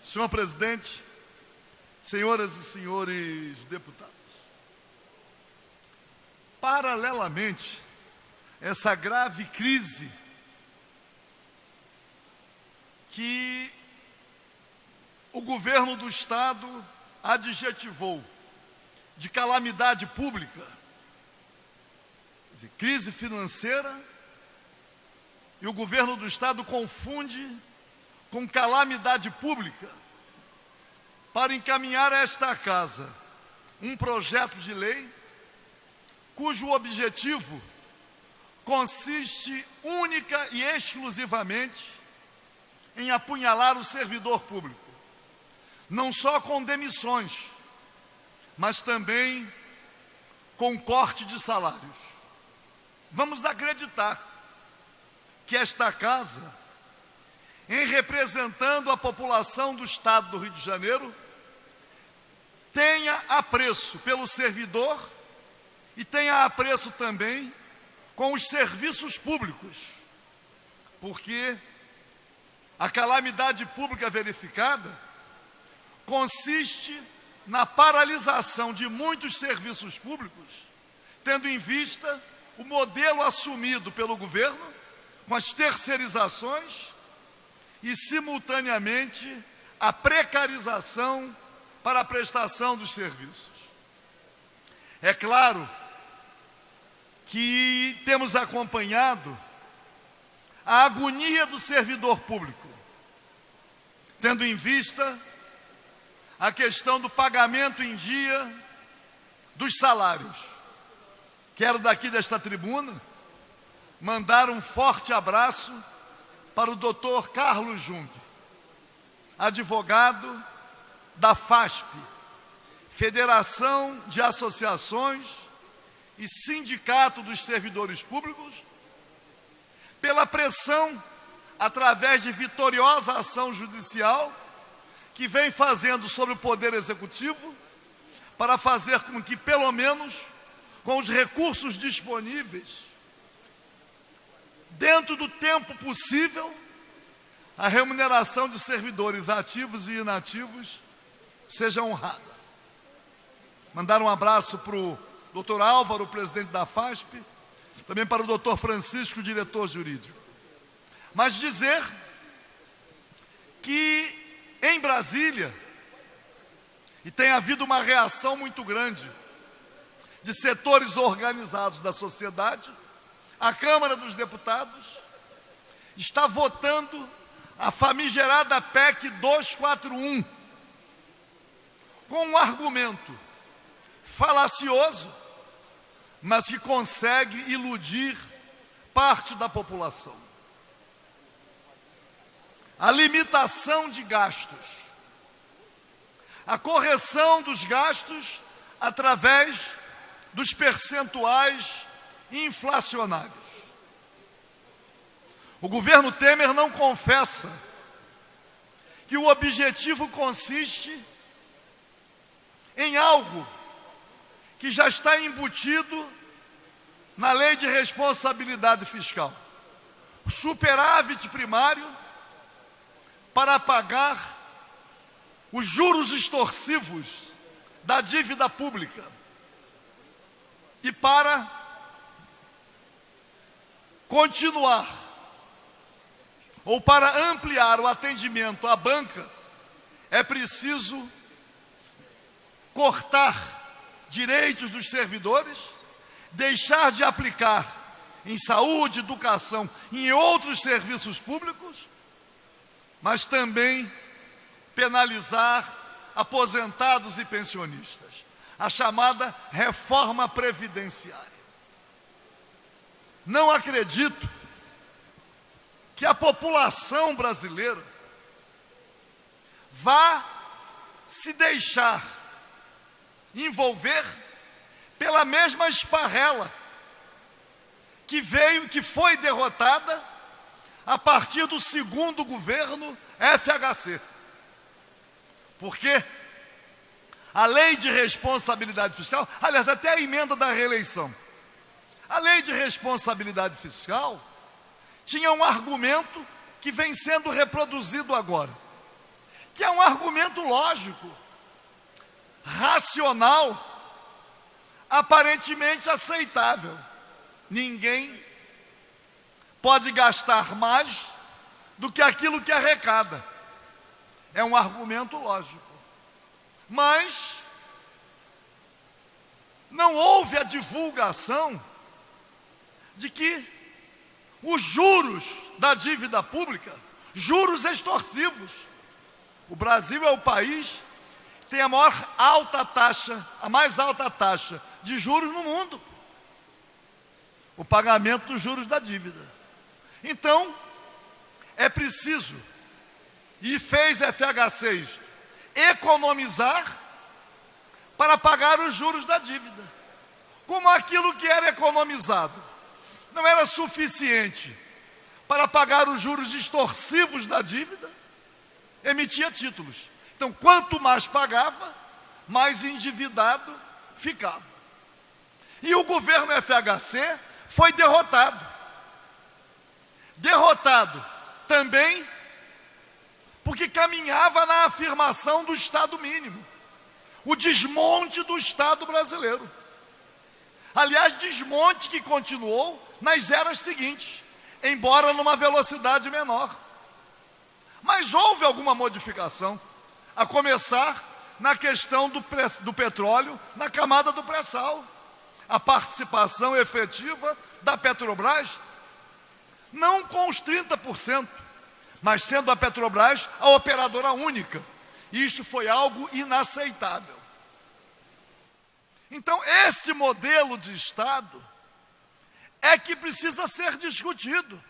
Senhor presidente, senhoras e senhores deputados, paralelamente, essa grave crise que o governo do Estado adjetivou de calamidade pública, quer dizer, crise financeira, e o governo do Estado confunde com calamidade pública para encaminhar a esta casa um projeto de lei cujo objetivo consiste única e exclusivamente em apunhalar o servidor público, não só com demissões, mas também com corte de salários. Vamos acreditar que esta casa, em representando a população do Estado do Rio de Janeiro, tenha apreço pelo servidor e tenha apreço também com os serviços públicos, porque a calamidade pública verificada consiste na paralisação de muitos serviços públicos, tendo em vista o modelo assumido pelo governo, com as terceirizações e, simultaneamente, a precarização para a prestação dos serviços. É claro que temos acompanhado a agonia do servidor público, tendo em vista a questão do pagamento em dia dos salários. Quero daqui desta tribuna mandar um forte abraço para o Dr. Carlos Jung, advogado da FASP, Federação de Associações e Sindicato dos Servidores Públicos, pela pressão através de vitoriosa ação judicial que vem fazendo sobre o Poder Executivo para fazer com que, pelo menos, com os recursos disponíveis, dentro do tempo possível, a remuneração de servidores ativos e inativos seja honrada. Mandar um abraço para o Dr. Álvaro, presidente da FASP, também para o Dr. Francisco, diretor jurídico. Mas dizer que em Brasília, e tem havido uma reação muito grande de setores organizados da sociedade, a Câmara dos Deputados está votando a famigerada PEC 241, com um argumento falacioso, mas que consegue iludir parte da população. A limitação de gastos, a correção dos gastos através dos percentuais inflacionários. O governo Temer não confessa que o objetivo consiste em algo que já está embutido na Lei de Responsabilidade Fiscal. O superávit primário para pagar os juros extorsivos da dívida pública e para continuar ou para ampliar o atendimento à banca, é preciso cortar direitos dos servidores, deixar de aplicar em saúde, educação e em outros serviços públicos, mas também penalizar aposentados e pensionistas, a chamada reforma previdenciária. Não acredito que a população brasileira vá se deixar envolver pela mesma esparrela que foi derrotada a partir do segundo governo FHC. Porque a Lei de Responsabilidade Fiscal, aliás, até a emenda da reeleição, a Lei de Responsabilidade Fiscal tinha um argumento que vem sendo reproduzido agora, que é um argumento lógico, racional, aparentemente aceitável. Ninguém pode gastar mais do que aquilo que arrecada. É um argumento lógico. Mas não houve a divulgação de que os juros da dívida pública, juros extorsivos. O Brasil é o país que tem a mais alta taxa de juros no mundo. O pagamento dos juros da dívida. Então, é preciso, e fez FHC isto, economizar para pagar os juros da dívida. Como aquilo que era economizado não era suficiente para pagar os juros extorsivos da dívida, emitia títulos. Então, quanto mais pagava, mais endividado ficava. E o governo FHC foi derrotado. Derrotado também porque caminhava na afirmação do Estado mínimo, o desmonte do Estado brasileiro. Aliás, desmonte que continuou nas eras seguintes, embora numa velocidade menor. Mas houve alguma modificação, a começar na questão do petróleo, na camada do pré-sal. A participação efetiva da Petrobras, não com os 30%, mas sendo a Petrobras a operadora única. E isso foi algo inaceitável. Então, esse modelo de Estado é que precisa ser discutido.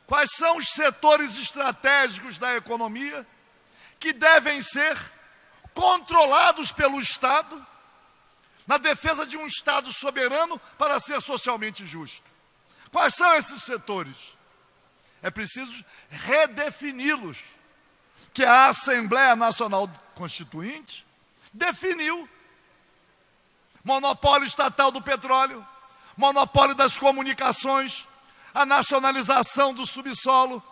Quais são os setores estratégicos da economia que devem ser controlados pelo Estado na defesa de um Estado soberano para ser socialmente justo? Quais são esses setores? É preciso redefini-los, que a Assembleia Nacional Constituinte definiu. Monopólio estatal do petróleo, monopólio das comunicações, a nacionalização do subsolo,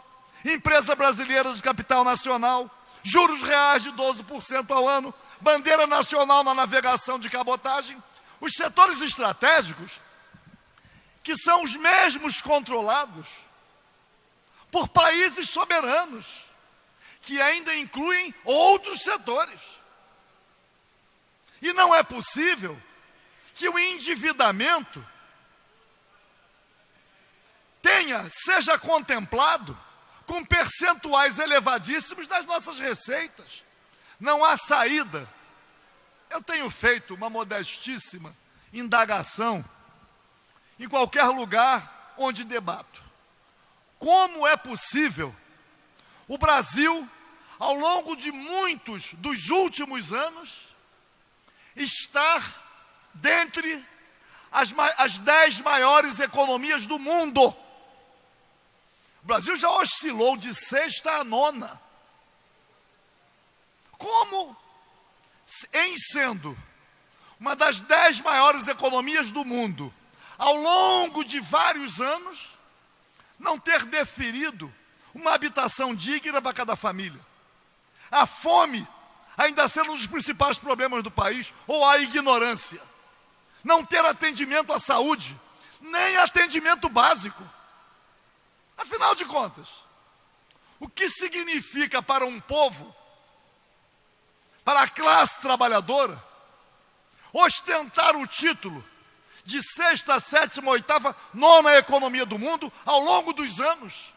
empresa brasileira de capital nacional, juros reais de 12% ao ano, bandeira nacional na navegação de cabotagem. Os setores estratégicos, que são os mesmos controlados por países soberanos, que ainda incluem outros setores. E não é possível que o endividamento seja contemplado com percentuais elevadíssimos das nossas receitas. Não há saída. Eu tenho feito uma modestíssima indagação em qualquer lugar onde debato. Como é possível o Brasil, ao longo de muitos dos últimos anos, estar dentre as 10 maiores economias do mundo? O Brasil já oscilou de 6ª a 9ª. Como, em sendo uma das 10 maiores economias do mundo, ao longo de vários anos, não ter deferido uma habitação digna para cada família? A fome ainda sendo um dos principais problemas do país, ou a ignorância? Não ter atendimento à saúde, nem atendimento básico. Afinal de contas, o que significa para um povo, para a classe trabalhadora, ostentar o título de 6ª, 7ª, 8ª, 9ª economia do mundo ao longo dos anos?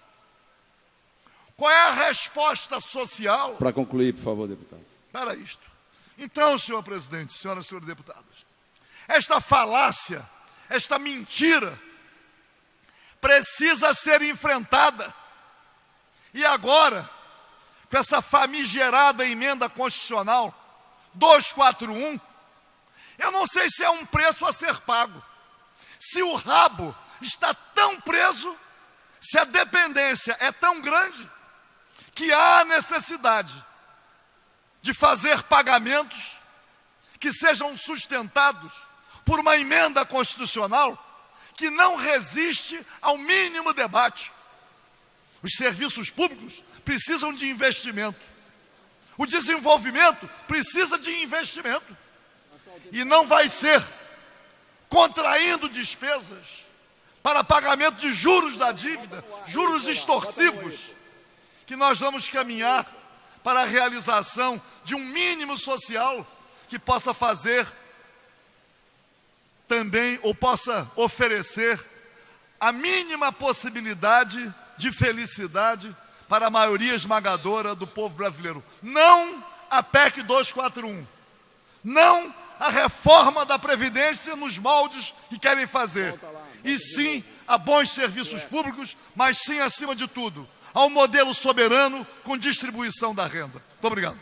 Qual é a resposta social? Para concluir, por favor, deputado. Para isto. Então, senhor presidente, senhoras e senhores deputados, esta falácia, esta mentira, precisa ser enfrentada. E agora, com essa famigerada emenda constitucional 241, eu não sei se é um preço a ser pago. Se o rabo está tão preso, se a dependência é tão grande, que há necessidade de fazer pagamentos que sejam sustentados por uma emenda constitucional que não resiste ao mínimo debate. Os serviços públicos precisam de investimento. O desenvolvimento precisa de investimento. E não vai ser contraindo despesas para pagamento de juros da dívida, juros extorsivos, que nós vamos caminhar para a realização de um mínimo social que possa fazer também, ou possa oferecer a mínima possibilidade de felicidade para a maioria esmagadora do povo brasileiro. Não a PEC 241, não a reforma da Previdência nos moldes que querem fazer, e sim a bons serviços públicos, mas sim, acima de tudo, ao modelo soberano com distribuição da renda. Muito obrigado.